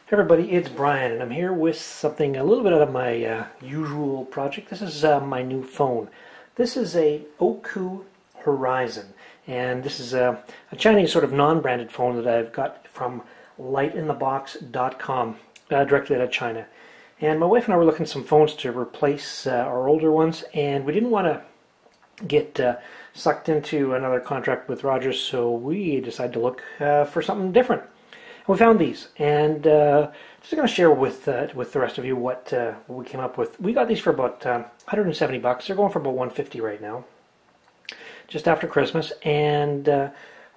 Hey everybody, it's Brian, and I'm here with something a little bit out of my usual project. This is my new phone. This is a Ouku Horizon, and this is a Chinese sort of non-branded phone that I've got from lightinthebox.com, directly out of China. And my wife and I were looking at some phones to replace our older ones, and we didn't want to get sucked into another contract with Rogers, so we decided to look for something different. We found these, and just going to share with the rest of you what we came up with. We got these for about $170. They're going for about $150 right now, just after Christmas, and we're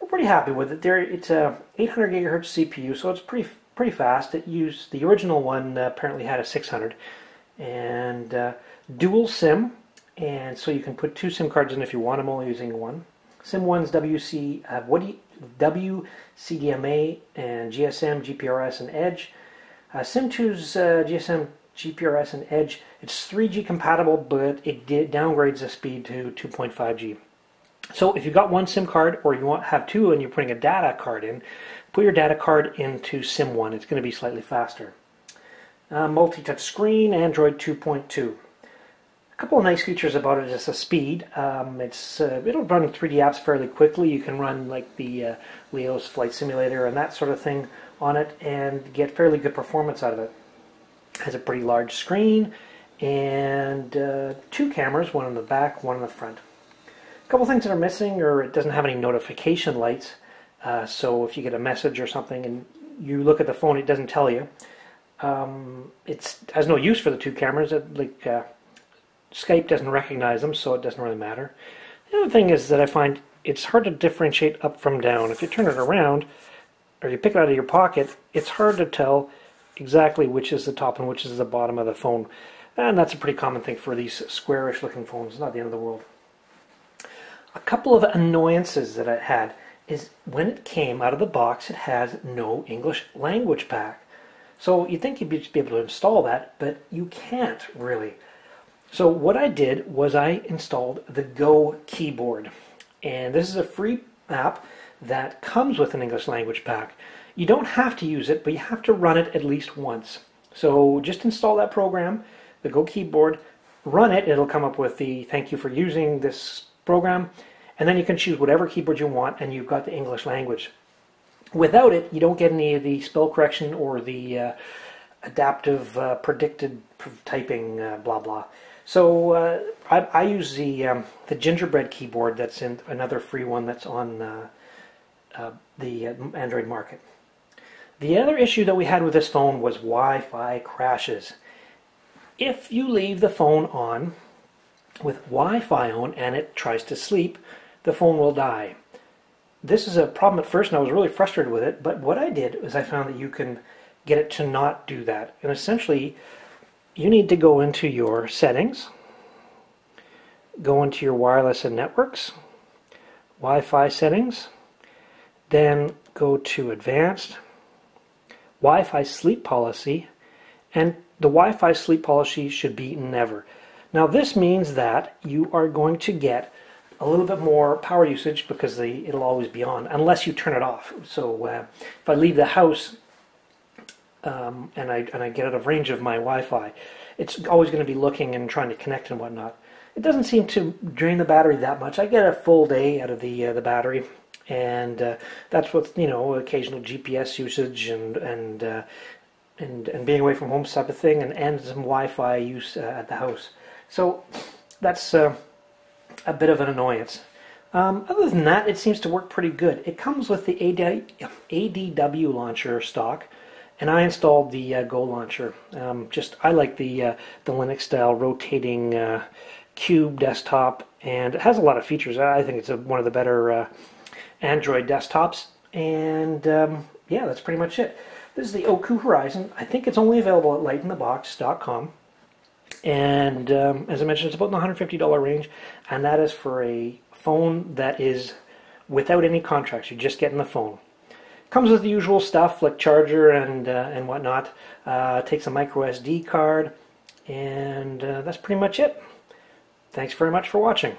pretty happy with it. It's a 800 gigahertz CPU, so it's pretty fast. It used the original one apparently had a 600, and dual SIM, and so you can put two SIM cards in if you want. I'm only using one. SIM 1's WCDMA and GSM, GPRS, and Edge. SIM 2's GSM, GPRS, and Edge. It's 3G compatible, but it downgrades the speed to 2.5G. So if you've got one SIM card, or you have two and you're putting a data card in, put your data card into SIM 1. It's going to be slightly faster. Multi-touch screen, Android 2.2. A couple of nice features about it is the speed. It'll run 3D apps fairly quickly. You can run like the Leo's Flight Simulator and that sort of thing on it and get fairly good performance out of it. It has a pretty large screen and two cameras, one in the back, one in the front. A couple things that are missing, or it doesn't have any notification lights, so if you get a message or something and you look at the phone, it doesn't tell you. It has no use for the two cameras. Skype doesn't recognize them, so it doesn't really matter. The other thing is that I find it's hard to differentiate up from down. If you turn it around, or you pick it out of your pocket, it's hard to tell exactly which is the top and which is the bottom of the phone. And that's a pretty common thing for these squarish looking phones. Not the end of the world. A couple of annoyances that I had is when it came out of the box, it has no English language pack. So you'd think you'd be able to install that, but you can't really. So what I did was I installed the Go keyboard, and this is a free app that comes with an English language pack. You don't have to use it, but you have to run it at least once. So just install that program, the Go keyboard, run it, it'll come up with the thank you for using this program, and then you can choose whatever keyboard you want and you've got the English language. Without it, you don't get any of the spell correction or the adaptive predicted typing blah blah. So I use the gingerbread keyboard that's in another free one that's on the Android market. The other issue that we had with this phone was Wi-Fi crashes. If you leave the phone on with Wi-Fi on and it tries to sleep, the phone will die. This is a problem at first and I was really frustrated with it, but what I did is I found that you can get it to not do that. And essentially, you need to go into your settings, go into your wireless and networks, Wi-Fi settings, then go to advanced, Wi-Fi sleep policy, and the Wi-Fi sleep policy should be never. Now this means that you are going to get a little bit more power usage because it'll always be on unless you turn it off. So if I leave the house and I get out of range of my Wi-Fi, it's always going to be looking and trying to connect and whatnot. It doesn't seem to drain the battery that much. I get a full day out of the battery, and that's with occasional GPS usage and being away from home type of thing, and some Wi-Fi use at the house. So that's a bit of an annoyance. Other than that, it seems to work pretty good. It comes with the ADW launcher stock, and I installed the Go launcher. I like the Linux style rotating cube desktop, and it has a lot of features. I think it's one of the better Android desktops, and yeah, that's pretty much it. This is the Ouku Horizon. I think it's only available at lightinthebox.com, and as I mentioned, it's about in the $150 range, and that is for a phone that is without any contracts. You're just getting the phone. Comes with the usual stuff like charger and whatnot. Takes a micro SD card, and that's pretty much it. Thanks very much for watching.